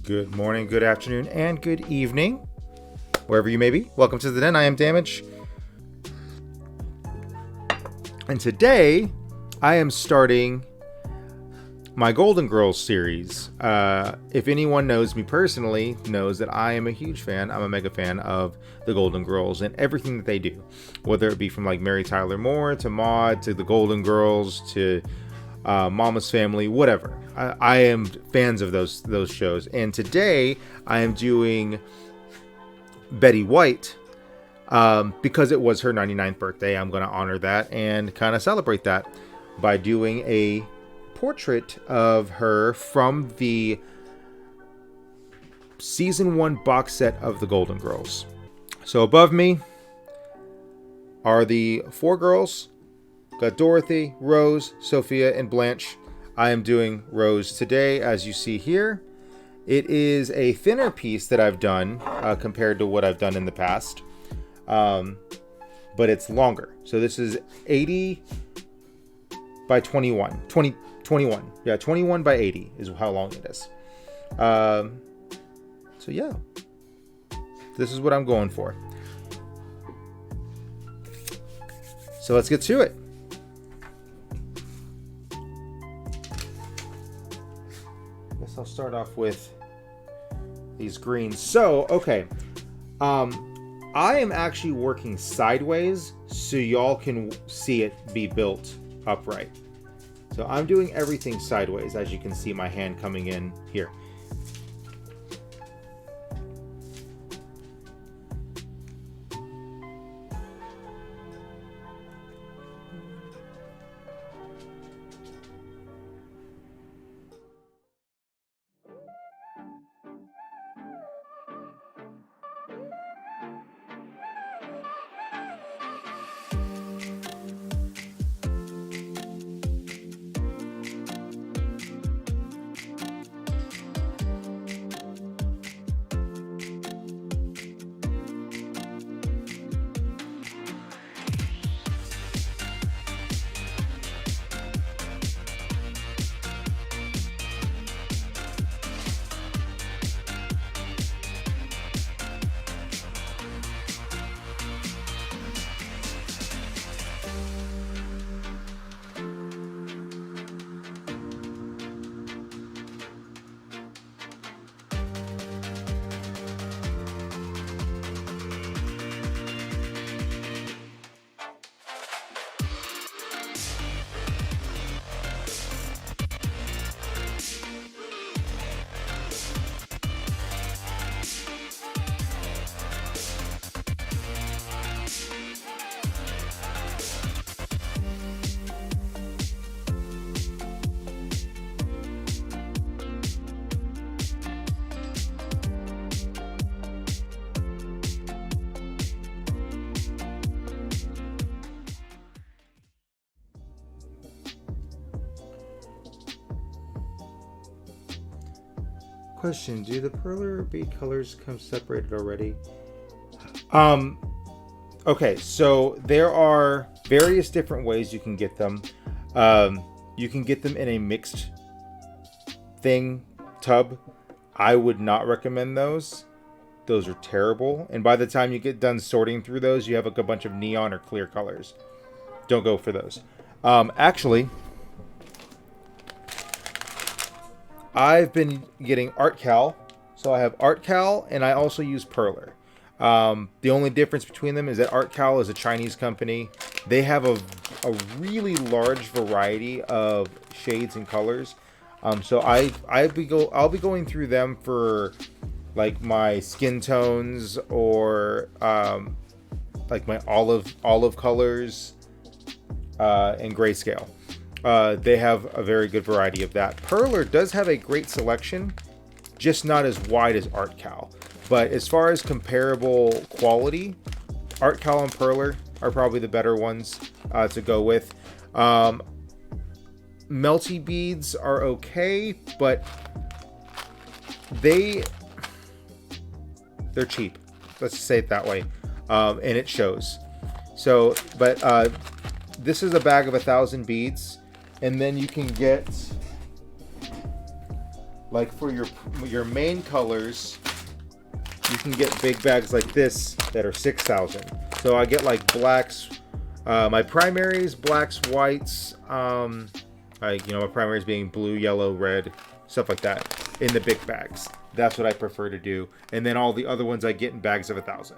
Good morning, good afternoon, and good evening, wherever you may be. Welcome to the Den. I am Damage. And today, I am starting my Golden Girls series. If anyone knows me personally, knows that I am a huge fan. I'm a mega fan of the Golden Girls and everything that they do. Whether it be from like Mary Tyler Moore, to Maude, to the Golden Girls, to Mama's Family, whatever. I am fans of those shows. And today I am doing Betty White because it was her 99th birthday. I'm going to honor that and kind of celebrate that by doing a portrait of her from the season 1 box set of the Golden Girls. So above me are the 4 girls. Got Dorothy, Rose, Sophia, and Blanche. I am doing Rose today, as you see here. It is a thinner piece that I've done compared to what I've done in the past. But it's longer. So this is 80 by 21. 21. Yeah, 21 by 80 is how long it is. So yeah. This is what I'm going for. So let's get to it. I'll start off with these greens. So, okay. I am actually working sideways so y'all can see it be built upright. So I'm doing everything sideways, as you can see my hand coming in here. Question, do the Perler bead colors come separated already? Okay, so there are various different ways you can get them. You can get them in a mixed tub. I would not recommend those. Those are terrible. And by the time you get done sorting through those, you have like a bunch of neon or clear colors. Don't go for those. Actually, I've been getting Artkal. So I have Artkal and I also use Perler. The only difference between them is that Artkal is a Chinese company. They have a really large variety of shades and colors. So I'll be going through them for like my skin tones or like my olive colors and grayscale. They have a very good variety of that. Perler does have a great selection, just not as wide as Artkal. But as far as comparable quality, Artkal and Perler are probably the better ones to go with. Melty beads are okay, but they're cheap. Let's say it that way, and it shows. So, but this is a bag of 1,000 beads. And then you can get Like for your main colors, you can get big bags like this that are 6,000. So I get like blacks, my primaries, blacks, whites, like, you know, my primaries being blue, yellow, red, stuff like that in the big bags. That's what I prefer to do. And then all the other ones I get in bags of 1,000.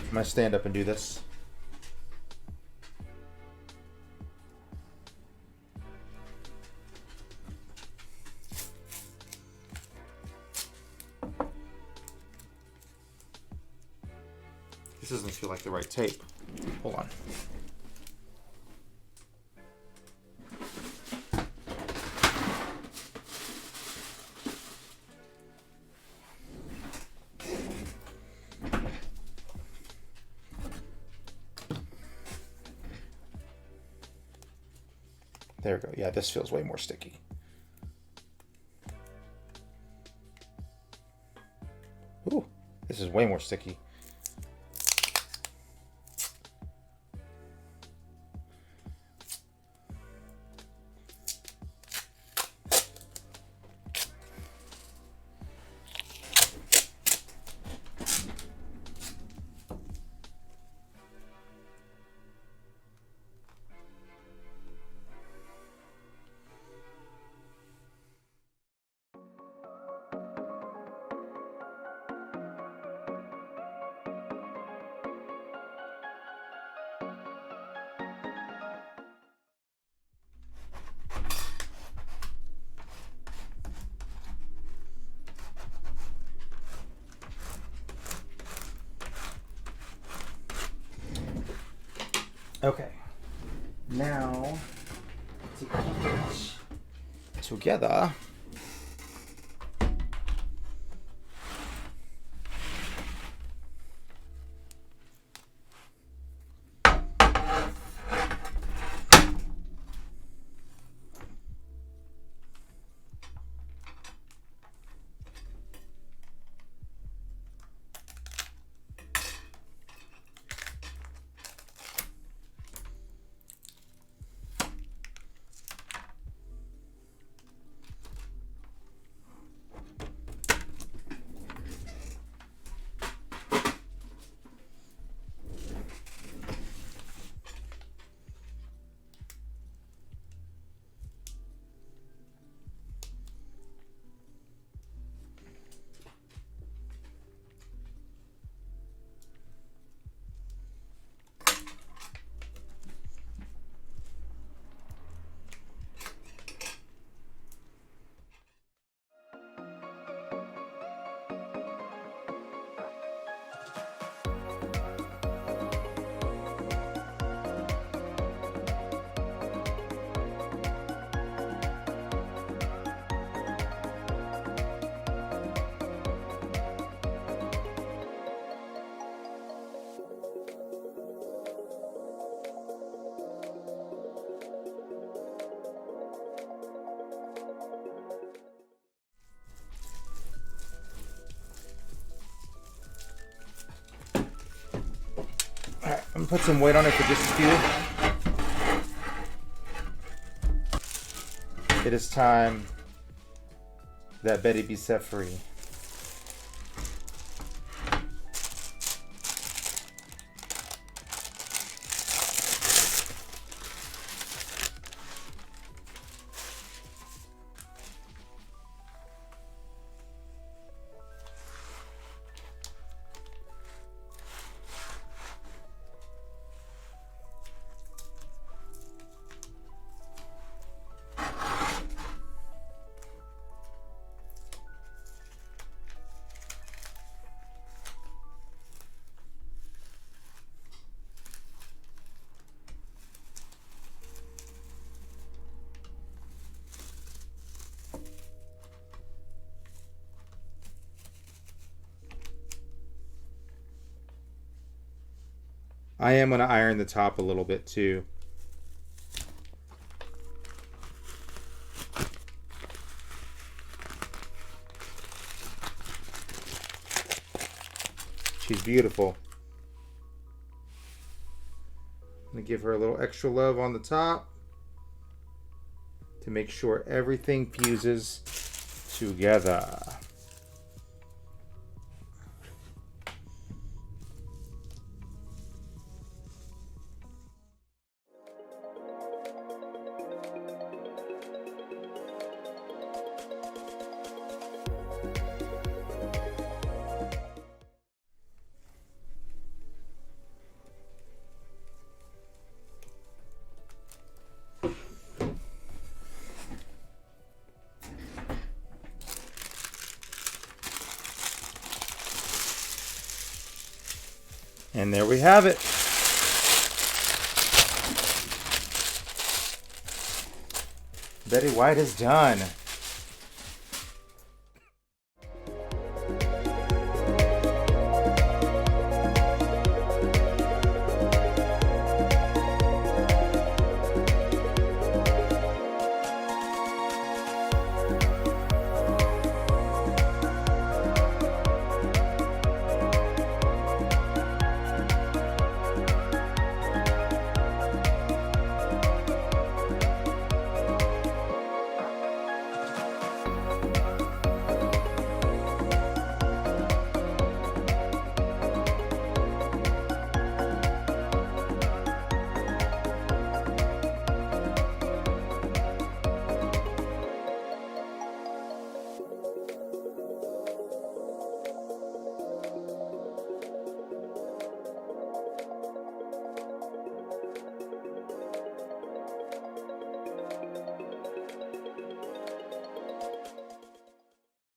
I'm gonna stand up and do this. This doesn't feel like the right tape. Hold on. There we go. Yeah, this feels way more sticky. Ooh, this is way more sticky. Okay. Now, to keep it together, alright, I'm gonna put some weight on it for just a few. It is time that Betty be set free. I am going to iron the top a little bit too. She's beautiful. I'm going to give her a little extra love on the top to make sure everything fuses together. And there we have it. Betty White is done.